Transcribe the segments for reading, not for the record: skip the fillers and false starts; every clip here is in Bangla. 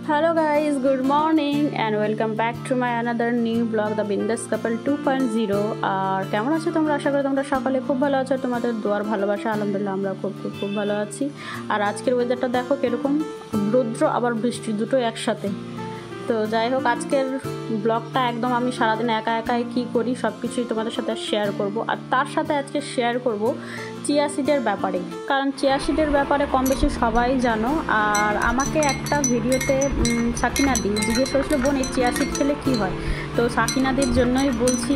Hello guys, good morning and welcome back to my another new vlog, The Bindas Couple 2.0. আর কেমন আছো তোমরা? আশা করি তোমরা সকালে খুব ভালো আছো। তোমাদের দোয়ার ভালোবাসা আলহামদুলিল্লাহ আমরা খুব ভালো আছি। আর আজকের ওয়েদারটা দেখো কিরকম রৌদ্র আবার বৃষ্টি দুটো একসাথে। তো যাই হোক, আজকের ব্লগটা একদম আমি সারাদিন একাই কী করি সব কিছুই তোমাদের সাথে শেয়ার করব। আর তার সাথে আজকে শেয়ার করব চিয়া সিডের ব্যাপারে, কারণ চিয়া সিডের ব্যাপারে কম বেশি সবাই জানো। আর আমাকে একটা ভিডিওতে সাকিনাদি জিজ্ঞেস করেছিল, বোন এই চিয়া সিড খেলে কী হয়। তো সাকিনাদির জন্যই বলছি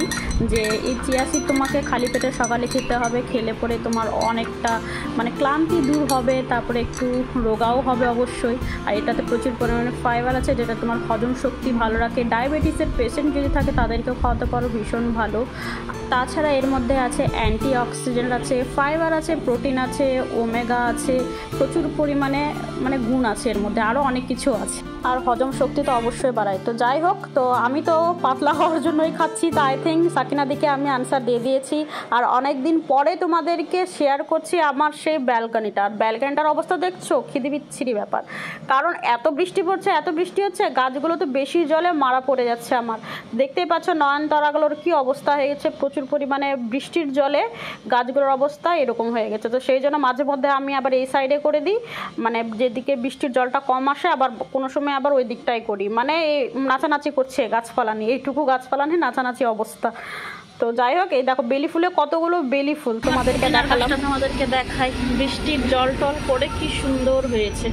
যে এই চিয়া সিড তোমাকে খালি পেটে সকালে খেতে হবে, খেলে পরে তোমার অনেকটা ক্লান্তি দূর হবে, তারপরে একটু রোগাও হবে অবশ্যই। আর এটাতে প্রচুর পরিমাণে ফাইবার আছে যেটা তোমার হজম শক্তি ভালো রাখে। ডায়াবেটিসের পেশেন্ট যদি থাকে তাদেরকেও খাওয়াতে পারো, ভীষণ ভালো। তাছাড়া এর মধ্যে আছে অ্যান্টি অক্সিডেন্ট আছে, ফাইবার আছে, প্রোটিন আছে, ওমেগা আছে, প্রচুর পরিমাণে গুণ আছে এর মধ্যে, আরও অনেক কিছু আছে। আর হজম শক্তি তো অবশ্যই বাড়ায়। তো যাই হোক, তো আমি তো পাতলা হওয়ার জন্যই খাচ্ছি, তো আই থিঙ্ক সাকিনাদিকে আমি আনসার দিয়ে দিয়েছি। আর অনেক দিন পরে তোমাদেরকে শেয়ার করছি আমার সেই ব্যালকনিটা। আর ব্যালকনিটার অবস্থা দেখছো, খিদে বিচ্ছিরি ব্যাপার। কারণ এত বৃষ্টি পড়ছে, এত বৃষ্টি হচ্ছে, গাছগুলো তো বেশি জলে মারা পড়ে যাচ্ছে আমার। দেখতেই পাচ্ছ নয়নতারাগুলোর কী অবস্থা হয়ে গেছে, প্রচুর পরিমাণে বৃষ্টির জলে গাছগুলোর অবস্থা এরকম হয়ে গেছে। তো সেই জন্য মাঝে মধ্যে আমি আবার এই সাইডে করে দিই, যেদিকে বৃষ্টির জলটা কম আসে, আবার কোনো সময় আবার ওই দিকটাই করি। নাচানাচি করছে গাছপালা নিয়ে, এইটুকু গাছপালা নিয়ে নাচানাচি অবস্থা। তো যাই হোক, এই দেখো বেলি ফুলে কতগুলো বেলি ফুল তোমাদেরকে দেখালাম, তোমাদেরকে দেখাই। বৃষ্টির জল টল পড়ে কি সুন্দর হয়েছে,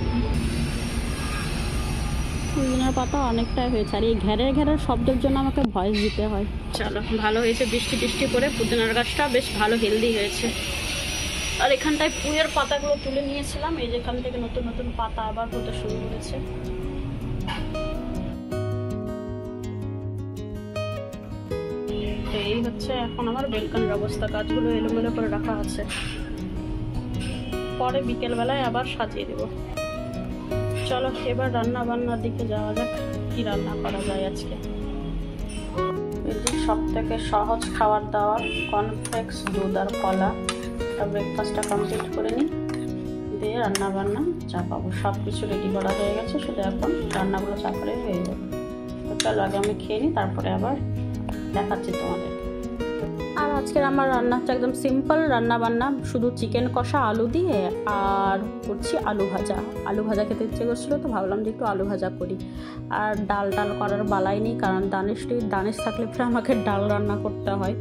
পুদিনার পাতা অনেকটাই হয়েছে। আর এই ঘেরের শব্দের জন্য আমাকে ভয়েস দিতে হয়। চলো, ভালো হয়েছে বৃষ্টি করে পুদিনার গাছটা বেশ ভালো হেলদি হয়েছে। আর এখানটায় পুঁয়ের পাতাগুলো তুলে নিয়েছিলাম, এই যেখান থেকে নতুন নতুন পাতা আবার হতে শুরু করেছে। এই হচ্ছে এখন আমার বেলকনির অবস্থা, গাছগুলো এলোমেলো করে রাখা আছে, পরে বিকেলবেলায় আবার সাজিয়ে দেব। চলো এবার রান্না বান্নার দিকে যাওয়া যাক, কি রান্না করা যায় আজকে। সব থেকে সহজ খাবার দাবার কর্নফ্লেক্স, দুধ আর কলা। ব্রেকফাস্টটা কমপ্লিট করে নিই, দিয়ে রান্না বান্না চাপাবো। সব কিছু রেডি করা হয়ে গেছে, শুধু এখন রান্নাগুলো চাপালে হয়ে যাবে। তো চলো আগে আমি খেয়ে নিই, তারপরে আবার দেখাচ্ছি তোমাদের। আর আজকের আমার রান্না হচ্ছে একদম সিম্পল রান্না বান্না, শুধু চিকেন কষা আলু দিয়ে, আর করছি আলু ভাজা খেতে ইচ্ছে করছিলো, তো ভাবলাম যে একটু আলু ভাজা করি। আর ডাল করার বালাই নেই, কারণ দানিশ থাকলে পরে আমাকে ডাল রান্না করতে হয়।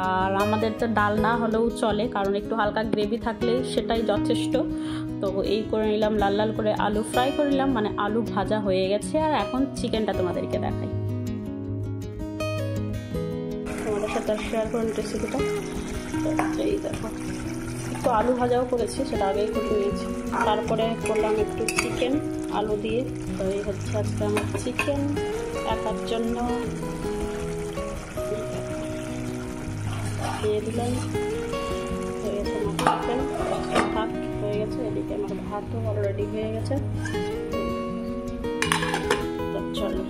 আর আমাদের তো ডাল না হলেও চলে, কারণ একটু হালকা গ্রেভি থাকলে সেটাই যথেষ্ট। তো এই করে নিলাম, লাল করে আলু ফ্রাই করে নিলাম, আলু ভাজা হয়ে গেছে। আর এখন চিকেনটা তোমাদেরকে দেখাই, তোমাদের সাথে শেয়ার করুন রেসিপিটা। এই দেখো, একটু আলু ভাজাও করেছি, সেটা আগেই করে নিয়েছি। তারপরে করলাম একটু চিকেন আলু দিয়ে। তো এই হচ্ছে আজকে আমার চিকেন একার জন্য দিয়ে দিলাম। হয়ে গেছে আমার চিকেন ভাত হয়ে গেছে, এদিকে আমার ভাতও অলরেডি হয়ে গেছে। চলো,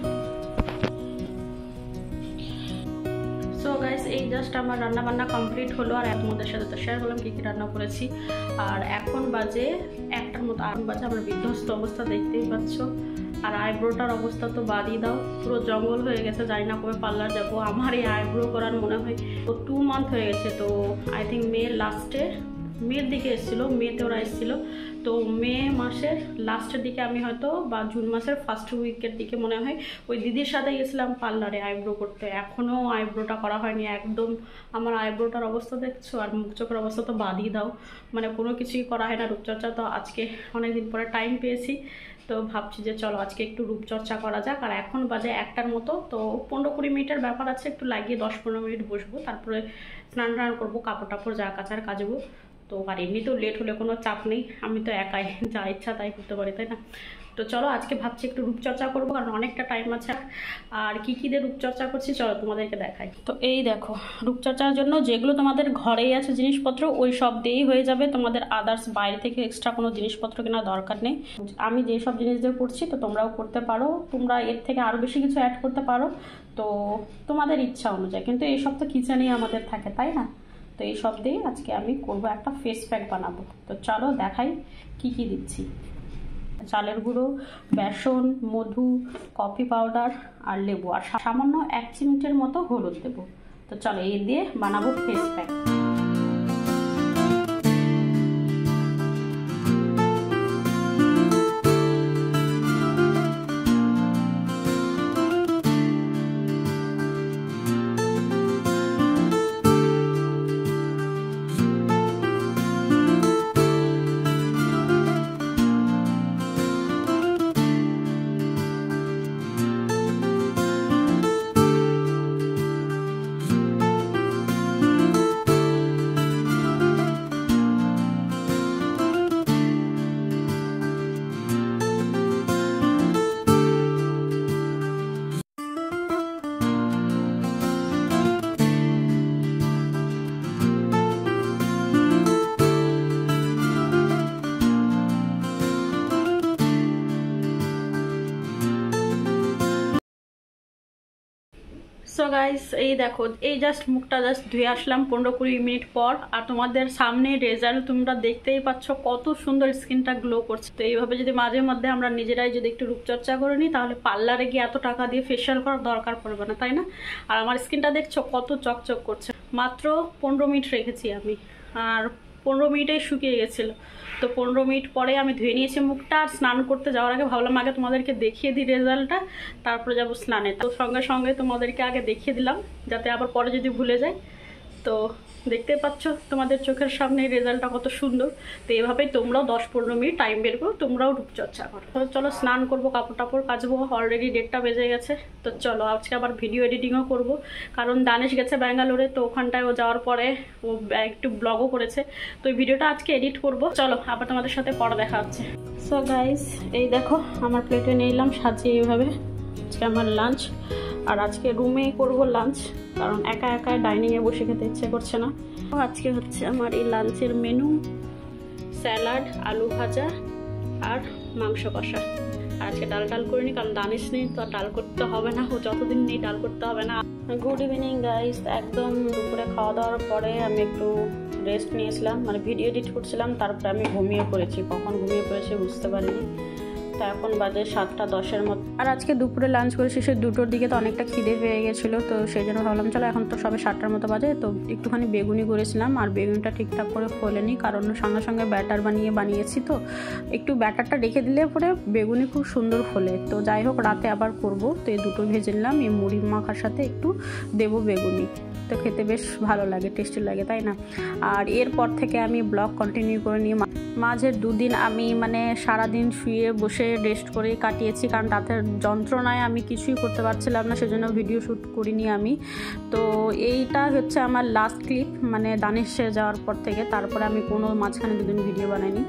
সো গাইস, এই জাস্ট আমার রান্না বান্না কমপ্লিট হলো। আর তোমাদের সাথে তো শেয়ার করলাম কী রান্না করেছি। আর এখন বাজে 1টার মতো, আমার বিধ্বস্ত অবস্থা দেখতেই পাচ্ছ। আর আইব্রোটার অবস্থা তো বাদই দাও, পুরো জঙ্গল হয়ে গেছে, জানি না কবে পার্লার যাবো। আমার এই আইব্রো করার মনে হয় 2 মান্থ হয়ে গেছে। তো আই থিঙ্ক মের দিকে এসেছিলো, মেতে ওরা এসেছিলো। তো মে মাসের লাস্টের দিকে আমি হয়তো, বা জুন মাসের ফার্স্ট উইকের দিকে মনে হয় ওই দিদির সাথে গেছিলাম পার্লারে আইব্রো করতে। এখনও আইব্রোটা করা হয়নি একদম। আমার আইব্রোটার অবস্থা দেখছো, আর মুখ চোখের অবস্থা তো বাদই দাও, কোনো কিছুই করা হয় না রূপচর্চা। তো আজকে অনেকদিন পরে টাইম পেয়েছি, তো ভাবছি যে চলো আজকে একটু রূপচর্চা করা যাক। আর এখন বাজে 1টার মতো, তো 15-20 মিনিটের ব্যাপার আছে, একটু লাগিয়ে 10-15 মিনিট বসবো, তারপরে স্নান করবো, কাপড় টাপড় যা কাচার কাচবো। তো আর এমনিতেও লেট হলে কোনো চাপ নেই, আমি তো একাই যা ইচ্ছা তাই করতে পারি, তাই না। তো চলো আজকে ভাবছি একটু রূপচর্চা করবো, কারণ অনেকটা টাইম আছে। আর কী দিয়ে রূপচর্চা করছি চলো তোমাদেরকে দেখাই। তো এই দেখো, রূপচর্চার জন্য যেগুলো তোমাদের ঘরেই আছে জিনিসপত্র, ওই সব দিয়েই হয়ে যাবে। তোমাদের আদার্স বাইরে থেকে এক্সট্রা কোনো জিনিসপত্র কেনার দরকার নেই। আমি যেসব জিনিস দিয়ে করছি তো তোমরাও করতে পারো, তোমরা এর থেকে আরও বেশি কিছু অ্যাড করতে পারো, তো তোমাদের ইচ্ছা অনুযায়ী। কিন্তু এইসব তো কিচেনেই আমাদের থাকে, তাই না। তো এই সব দিয়ে আজকে আমি করবো একটা ফেস প্যাক বানাবো। তো চলো দেখাই কি দিচ্ছি। চালের গুঁড়ো, বেসন, মধু, কফি পাউডার আর লেবু, আর সামান্য 1 চিমটের মতো হলুদ দেবো। তো চলো এই দিয়ে বানাবো ফেস প্যাক। সো গাইস এই দেখো, এই জাস্ট মুখটা জাস্ট ধুয়ে আসলাম 15-20 মিনিট পর, আর তোমাদের সামনে রেজাল্ট তোমরা দেখতেই পাচ্ছ কত সুন্দর স্কিনটা গ্লো করছে। তো এইভাবে যদি মাঝে মধ্যে আমরা নিজেরাই যদি একটু রূপচর্চা করে নিই, তাহলে পার্লারে গিয়ে এত টাকা দিয়ে ফেশিয়াল করার দরকার পড়বে না, তাই না? আর আমার স্কিনটা দেখছো কত চকচক করছে। মাত্র 15 মিনিট রেখেছি আমি, আর 15 মিনিটেই শুকিয়ে গেছিলো। তো 15 মিনিট পরে আমি ধুয়ে নিয়েছি মুখটা। আর স্নান করতে যাওয়ার আগে ভাবলাম আগে তোমাদেরকে দেখিয়ে দিই রেজাল্টটা, তারপরে যাবো স্নানে। তো সঙ্গে সঙ্গে তোমাদেরকে আগে দেখিয়ে দিলাম, যাতে আবার পরে যদি ভুলে যাই। তো দেখতে পাচ্ছ তোমাদের চোখের সামনে রেজাল্টটা কত সুন্দর। তো এইভাবেই তোমরাও 10-15 মিনিট টাইম বের করো, তোমরাও রূপচর্চা করো। তো চলো স্নান করবো, কাপড় টাপড় কাচবো, অলরেডি 1:30টা বেজে গেছে। তো চলো আজকে আবার ভিডিও এডিটিংও করবো, কারণ দানেশ গেছে ব্যাঙ্গালোরে। তো ওখানটায় ও যাওয়ার পরে ও একটু ব্লগও করেছে। তো এই ভিডিওটা আজকে এডিট করবো। চলো আবার তোমাদের সাথে পরে দেখা হচ্ছে। সো গাইস এই দেখো আমার প্লেটে নিলাম সাজিয়ে এইভাবে আজকে আমার লাঞ্চ। আর আজকে রুমে করব লাঞ্চ, কারণ একা একা ডাইনিংয়ে বসে খেতে ইচ্ছে করছে না। আজকে হচ্ছে আমার এই লাঞ্চের মেনু স্যালাড, আলু ভাজা আর মাংস কষা। আর আজকে ডাল করিনি, কারণ দানিশ নেই, তো ডাল করতে হবে না। ও যতদিন নেই ডাল করতে হবে না। গুড ইভিনিং গাইস, একদম দুপুরে খাওয়া দাওয়ার পরে আমি একটু রেস্ট নিয়েছিলাম, মানে ভিডিও এডিট করছিলাম। তারপরে আমি ঘুমিয়ে পড়েছি, কখন ঘুমিয়ে পড়েছি বুঝতে পারিনি। তো এখন বাজে 7:10-এর মতো। আর আজকে দুপুরে লাঞ্চ করে শেষে 2টোর দিকে তো অনেকটা খিদে পেয়ে গেছিলো। তো সেই জন্য ভাবলাম চলো, এখন তো সবে 7টার মতো বাজে, তো একটুখানি বেগুনি করেছিলাম। আর বেগুনিটা ঠিকঠাক করে ফোলেনি, কারণ সঙ্গে সঙ্গে ব্যাটার বানিয়েছি। তো একটু ব্যাটারটা রেখে দিলে পরে বেগুনি খুব সুন্দর ফোলে। তো যাই হোক, রাতে আবার করব। তো এই 2টো ভেজে নিলাম, এই মুড়ি মাখার সাথে একটু দেবো বেগুনি। তো খেতে বেশ ভালো লাগে, টেস্টি লাগে, তাই না? আর এরপর থেকে আমি ব্লগ কন্টিনিউ করে নিই। মাঝের 2 দিন আমি মানে সারাদিন শুয়ে বসে রেস্ট করে কাটিয়েছি, কারণ রাতের যন্ত্রণায় আমি কিছুই করতে পারছিলাম না, সেজন্য ভিডিও শ্যুট করিনি আমি। তো এইটা হচ্ছে আমার লাস্ট ক্লিপ, মানে দানেশে যাওয়ার পর থেকে। তারপরে আমি কোনো মাঝখানে 2 দিন ভিডিও বানাইনি।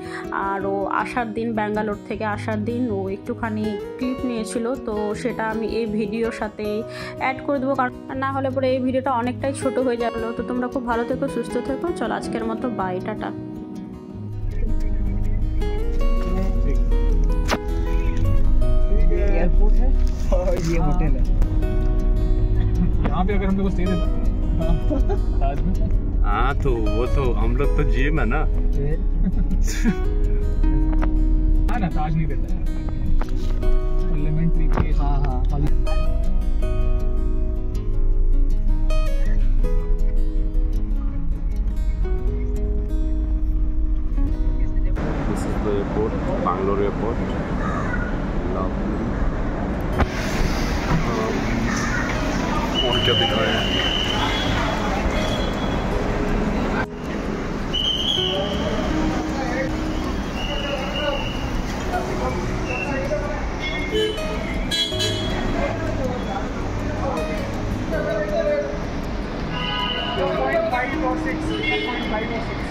আর ও আসার দিন, ব্যাঙ্গালোর থেকে আসার দিন ও একটুখানি ক্লিপ নিয়েছিল, তো সেটা আমি এই ভিডিওর সাথে অ্যাড করে দেবো, কারণ না হলে পরে এই ভিডিওটা অনেকটাই ছোট হয়ে যাবে। তো তোমরা খুব ভালো থেকো, সুস্থ থেকো। চলো আজকের মতো বাই, টাটা। एयरपोर्ट है और ये होटल है। यहाँ पे अगर हम लोग को स्टे देता ताज में। हाँ तो वो तो हम लोग तो जिम है ना। हाँ ना, ताज नहीं देता है। Parliamentary place. हाँ हाँ This is the airport, Bangalore airport. Lovely. और क्या दिख रहा है? .5 or 6.